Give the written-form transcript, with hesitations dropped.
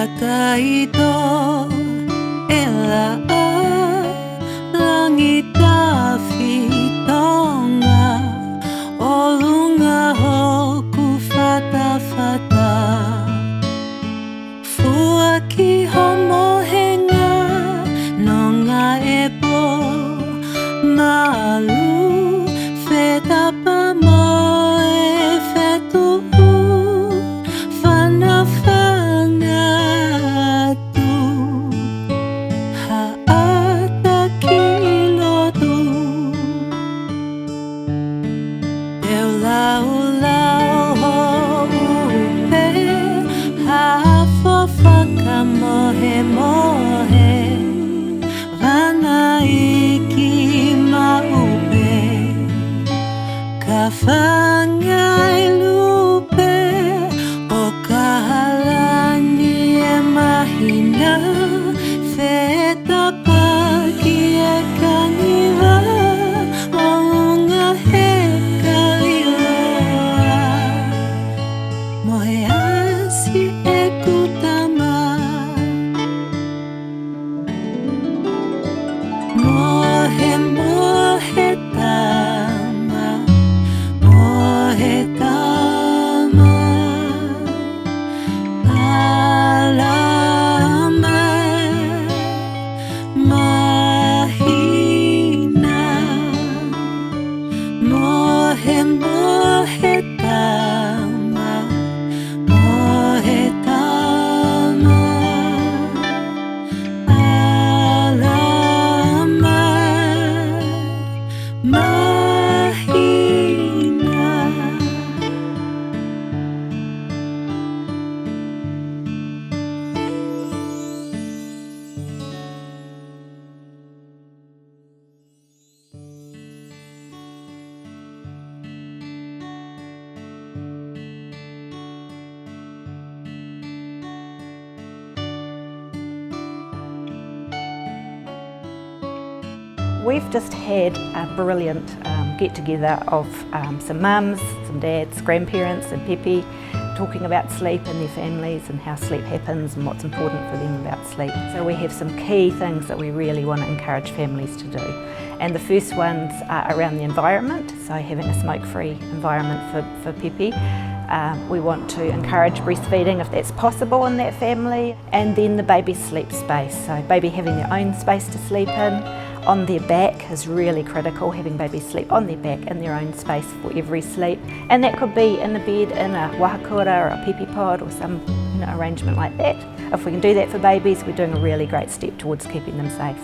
Kakaito e Laʻā, langit tawhi tonga, o lunga hoku whatawhata. Fua ki homohenga, no ngā epo, malu, whetapa mo e whetuhu, whanawhanga atu. Haata ki lotu, teo lau lau ho upe, hafo whakamohe mohe, wana iki maupe, ka whangai lupe, o ka halani e mahina, whetapa ki e kaniwa, o unga he kailoa, mohe asi e kutama. Mohe mohe tama, mohe tama, alama, mahina. Mohe mohe tama, mohe tama, alama, mahina. We've just had a brilliant get-together of some mums, some dads, grandparents and pēpē talking about sleep and their families and how sleep happens and what's important for them about sleep. So we have some key things that we really want to encourage families to do. And the first ones are around the environment, so having a smoke-free environment for pēpē. We want to encourage breastfeeding if that's possible in that family. And then the baby's sleep space, so baby having their own space to sleep in. On their back is really critical, having babies sleep on their back in their own space for every sleep. And that could be in a bed, in a wahakura or a pēpē pod or some arrangement like that. If we can do that for babies, we're doing a really great step towards keeping them safe.